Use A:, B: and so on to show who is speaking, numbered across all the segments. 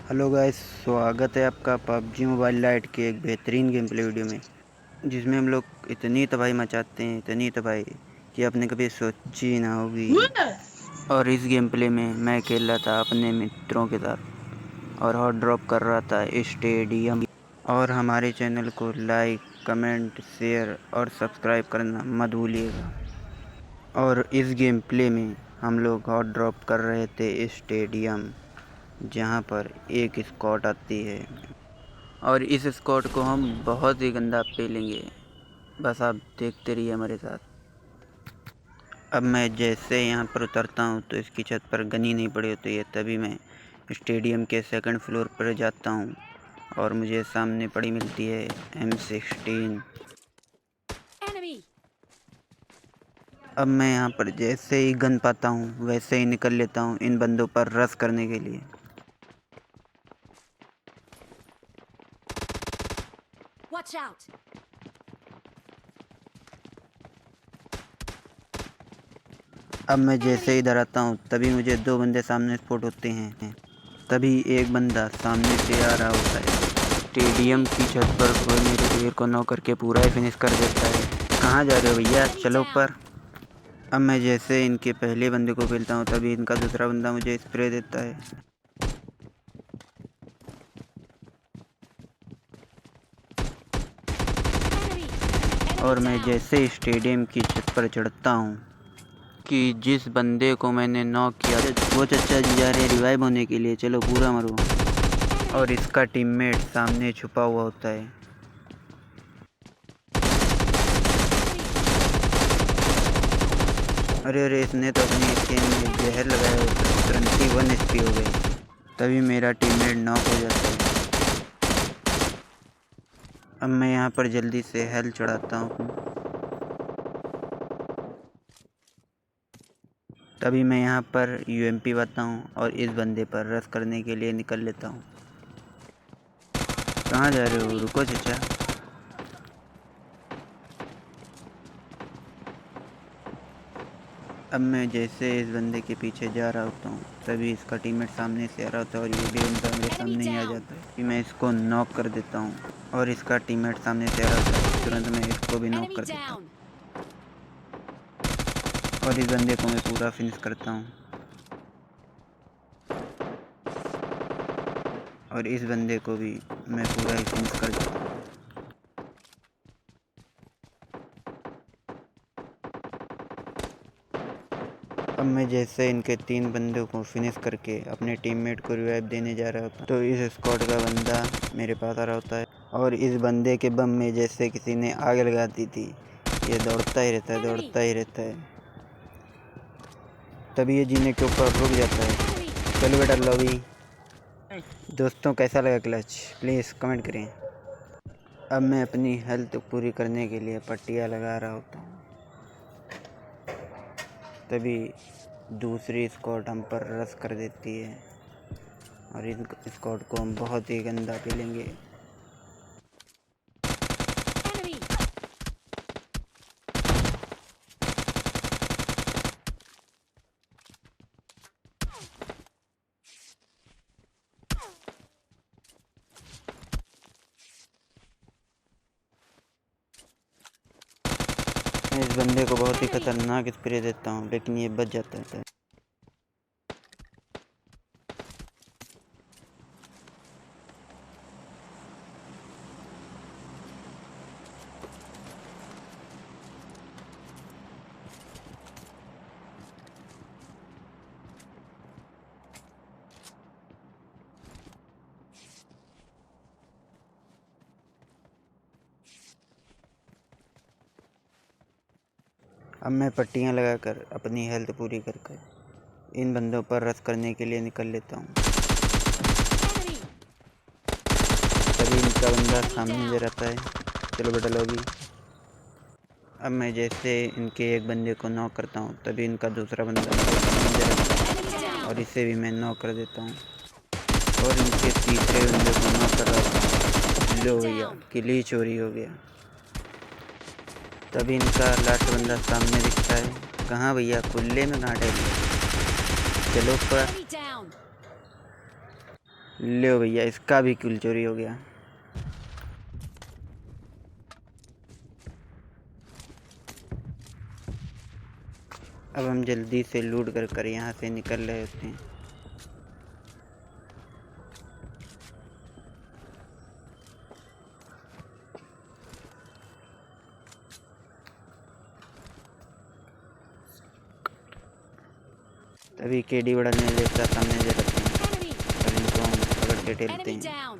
A: Hello guys, स्वागत है आपका पबजी मोबाइल लाइट के एक बेहतरीन गेम प्ले वीडियो में, जिसमें हम लोग इतनी तबाही मचाते हैं, इतनी तबाही कि आपने कभी सोची ना होगी। और इस गेम प्ले में मैं खेल रहा था अपने मित्रों के साथ और हॉट ड्रॉप कर रहा था स्टेडियम। और हमारे चैनल को लाइक, कमेंट, शेयर और सब्सक्राइब करना मत भूलिएगा। और इस गेम प्ले में हम लोग हॉट ड्रॉप कर रहे थे स्टेडियम, जहाँ पर एक स्क्वाड आती है और इस स्क्वाड को हम बहुत ही गंदा पेलेंगे। बस आप देखते रहिए हमारे साथ। अब मैं जैसे यहाँ पर उतरता हूँ तो इसकी छत पर गनी नहीं पड़ी होती है, तभी मैं स्टेडियम के सेकंड फ्लोर पर जाता हूँ और मुझे सामने पड़ी मिलती है M16। अब मैं यहाँ पर जैसे ही गन पाता हूँ वैसे ही निकल लेता हूँ इन बंदों पर रश करने के लिए।
B: Watch out!
A: अब मैं जैसे ही इधर आता हूँ तभी मुझे दो बंदे सामने स्पॉट होते हैं। तभी एक बंदा सामने से आ रहा होता है। स्टेडियम की छत पर वो मेरे प्लेयर को नॉक करके पूरा ही फिनिश कर देता है। कहाँ जा रहे हो भैया, चलो ऊपर। अब मैं जैसे इनके पहले बंदे को पेलता हूँ तभी इनका दूसरा बंदा मुझे स्प्रे देता है। और मैं जैसे ही स्टेडियम की छत पर चढ़ता हूँ कि जिस बंदे को मैंने नॉक किया वो चचा जी जा रहे हैं रिवाइव होने के लिए, चलो पूरा मरो। और इसका टीममेट सामने छुपा हुआ होता है। अरे अरे, इसने तो अपनी गेम में जहर लगाया होता है, तुरंत ही 1 HP हो गई। तभी मेरा टीममेट नॉक हो जाता है। अब मैं यहाँ पर जल्दी से हेल्थ चढ़ाता हूँ। तभी मैं यहाँ पर UMP पाता हूँ और इस बंदे पर रश करने के लिए निकल लेता हूँ। कहाँ जा रहे हो, रुको चचा। अब मैं जैसे इस बंदे के पीछे जा रहा होता हूँ तभी इसका टीममेट सामने से आ रहा होता है और ये भी उनका मेरे सामने ही आ जाता है कि मैं इसको नॉक कर देता हूँ। और इसका टीममेट सामने से आ रहा होता है, तुरंत मैं इसको भी नॉक कर देता हूँ और इस बंदे को मैं पूरा फिनिश करता हूँ। और इस बंदे को भी मैं पूरा ही फिनिश कर देता हूँ। अब मैं जैसे इनके 3 बंदों को फिनिश करके अपने टीममेट को रिवाइव देने जा रहा होता तो इस स्क्वाड का बंदा मेरे पास आ रहा होता है और इस बंदे के बम में जैसे किसी ने आग लगा दी थी। ये दौड़ता ही रहता है, दौड़ता ही रहता है। तभी ये जीने के ऊपर रुक जाता है। चलो बेटा लॉबी। दोस्तों कैसा लगा क्लच, प्लीज़ कमेंट करें। अब मैं अपनी हेल्थ पूरी करने के लिए पट्टियाँ लगा रहा होता हूँ। तभी दूसरी स्क्वाड हम पर रश कर देती है और इस स्क्वाड को हम बहुत ही गंदा पेलेंगे। मैं इस बंदे को बहुत ही खतरनाक स्प्रे देता हूँ लेकिन ये बच जाता है। अब मैं पट्टियाँ लगाकर अपनी हेल्थ पूरी कर कर इन बंदों पर रश करने के लिए निकल लेता हूँ। तभी इनका बंदा सामने नजर आता है। चलो बेटा लॉबी। अब मैं जैसे इनके एक बंदे को नॉक करता हूँ तभी इनका दूसरा बंदा मेरे सामने नजर आता है और इसे भी मैं नॉक कर देता हूँ और इनके तीसरे बंदे को नॉक कर रहा था। लो भैया, किली चोरी हो गया। तभी इनका लास्ट बंदा सामने दिखता है। कहाँ भैया, खुले में कहाँ टहल, चलो पर। लो भैया, इसका भी किल चोरी हो गया। अब हम जल्दी से लूट कर यहाँ से निकल रहे होते हैं। तभी केडी बढ़ाने जैसा सामने से रखते हैं
B: Enemy!
A: और इनको हम पकड़ के टेलते
B: Enemy
A: हैं।
B: down!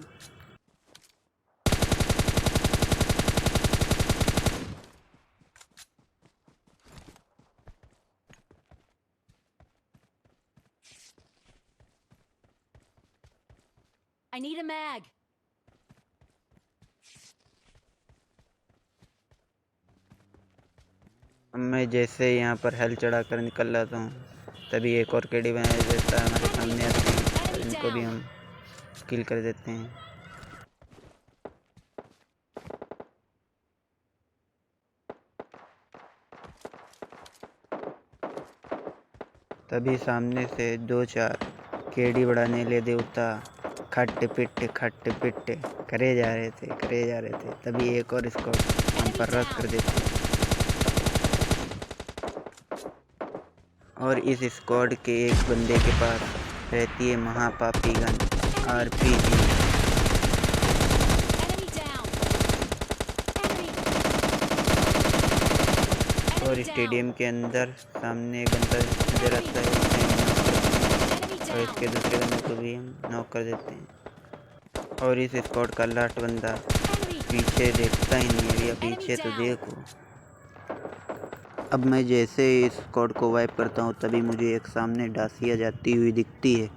B: I need a mag.
A: मैं जैसे यहाँ पर हेल चढ़ा कर निकल रहा हूँ, तभी एक और केडी बनाया देता है हमारे सामने आते हैं और इनको भी हम किल कर देते हैं। तभी सामने से 2-4 केडी बढ़ाने ले देवता खट्टे पिट्टे करे जा रहे थे। तभी एक और इसको हम पर रश कर देते हैं और इस स्क्वाड के एक बंदे के पास रहती है महापापी gun RPG।
B: Enemy down. Enemy.
A: और
B: Enemy
A: स्टेडियम
B: down.
A: के अंदर सामने एक बंदा नजर आता है, उसे हम नॉक करते हैं
B: Enemy
A: और इसके
B: down.
A: दूसरे बंदे को भी हम नॉक कर देते हैं। और इस स्क्वाड का लास्ट बंदा
B: Enemy.
A: पीछे देखता ही नहीं है, भैया पीछे तो देखो। अब मैं जैसे इस स्क्वाड को वाइप करता हूँ, तभी मुझे एक सामने डासिया जाती हुई दिखती है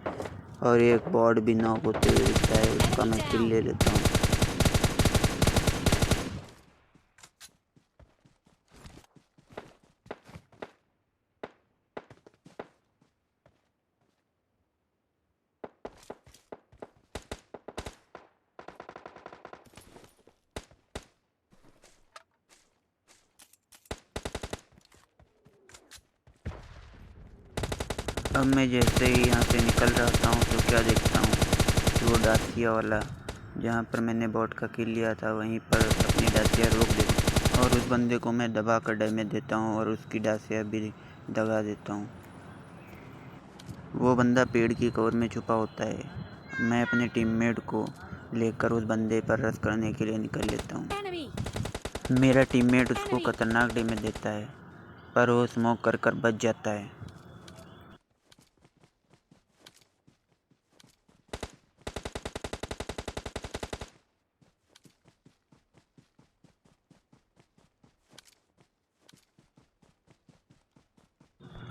A: और एक बॉट भी नॉक होते हुए दिखता है, उसका मैं किल ले लेता हूँ। अब मैं जैसे ही यहाँ से निकल जाता हूँ तो क्या देखता हूँ कि वो डासिया वाला जहाँ पर मैंने बॉट का किल लिया था वहीं पर अपनी डासिया रोक देता और उस बंदे को मैं दबा कर डैमेज देता हूँ और उसकी डासिया भी दगा देता हूँ। वो बंदा पेड़ की कवर में छुपा होता है। मैं अपने टीममेट को लेकर उस बंदे पर रश करने के लिए निकल लेता हूँ।
B: Enemy.
A: मेरा टीममेट उसको खतरनाक डैमेज देता है पर वो स्मोक कर बच जाता है।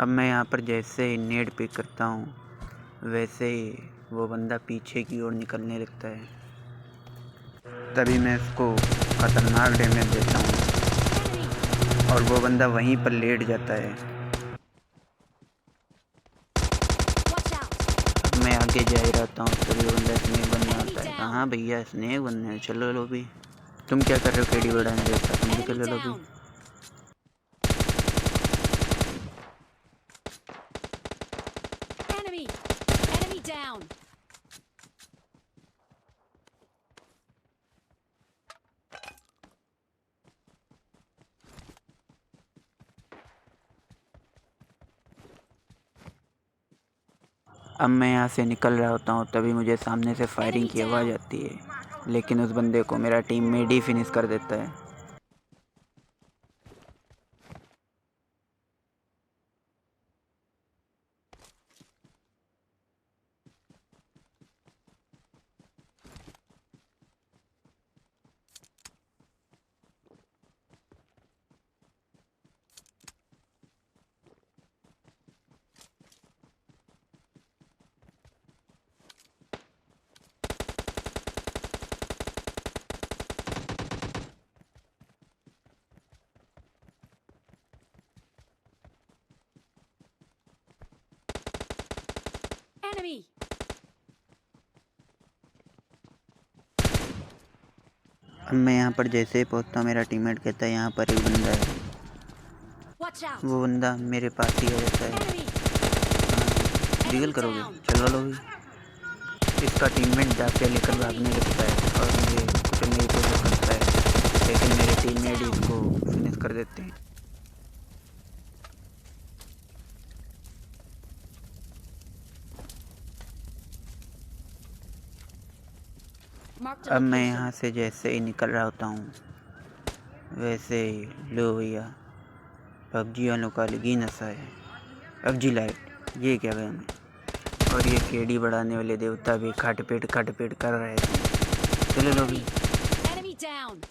A: अब मैं यहाँ पर जैसे ही नेट पिक करता हूँ, वैसे ही वो बंदा पीछे की ओर निकलने लगता है। तभी मैं उसको खतरनाक डैमेज देता हूँ और वो बंदा वहीं पर लेट जाता है।
B: Watch out.
A: अब मैं आगे जा ही रहता हूँ, तभी वो बंदा स्नेक बनने आता है। कहाँ भैया, स्नेक बनने, चलो लो भी। तुम क्या कर रहे हो केडी बढ़ाने जैसा, तुम भी
B: Enemy
A: चलो लो भी।
B: down. Enemy. Enemy down.
A: अब मैं यहाँ से निकल रहा होता हूँ, तभी मुझे सामने से फायरिंग की आवाज़ आती है, लेकिन उस बंदे को मेरा टीममेट ही फिनिश कर देता है।
B: Enemy.
A: अब मैं यहाँ पर जैसे ही पहुँचता हूँ, मेरा टीममेट कहता है यहाँ पर एक बंदा है।
B: Watch out.
A: वो बंदा मेरे पास ही आ जाता है।
B: Enemy.
A: हाँ, डील करोगे, चलो लो भी। इसका टीममेट जाके लेकर भागने लगता है और मुझे कुचलने की कोशिश करता है, लेकिन मेरे टीममेट इसको फिनिश कर देते हैं।
B: Marked a
A: अब मैं
B: location.
A: यहाँ से जैसे ही निकल रहा होता हूँ वैसे ही लो भैया, पबजी वालों का अलग ही नशा है। पबजी लाइट, ये क्या गया मैं, और ये केडी बढ़ाने वाले देवता भी खटपेट कर रहे थे। चलो लो भी।
B: Enemy down.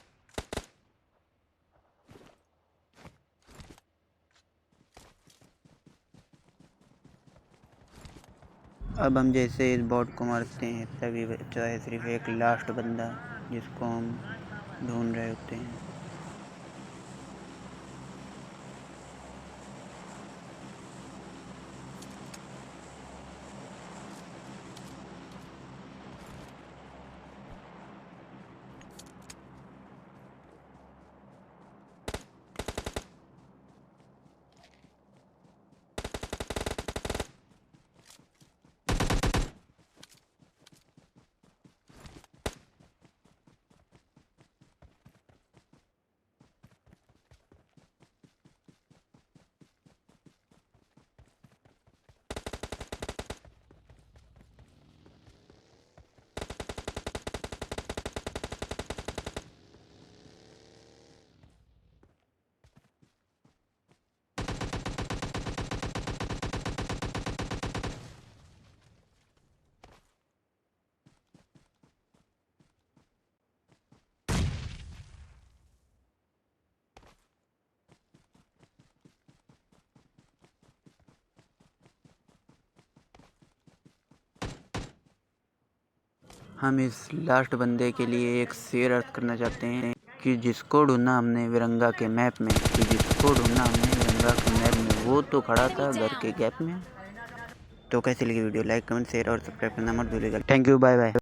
A: अब हम जैसे इस बॉट को मारते हैं तभी बचा है सिर्फ एक लास्ट बंदा जिसको हम ढूंढ रहे होते हैं। हम इस लास्ट बंदे के लिए एक शेर अर्थ करना चाहते हैं कि जिसको ढूंढना हमने विरंगा के मैप में, वो तो खड़ा था घर के गैप में। तो कैसी लगी वीडियो, लाइक कमेंट शेयर और सब्सक्राइब करना मत भूलिएगा। Thank you, bye bye.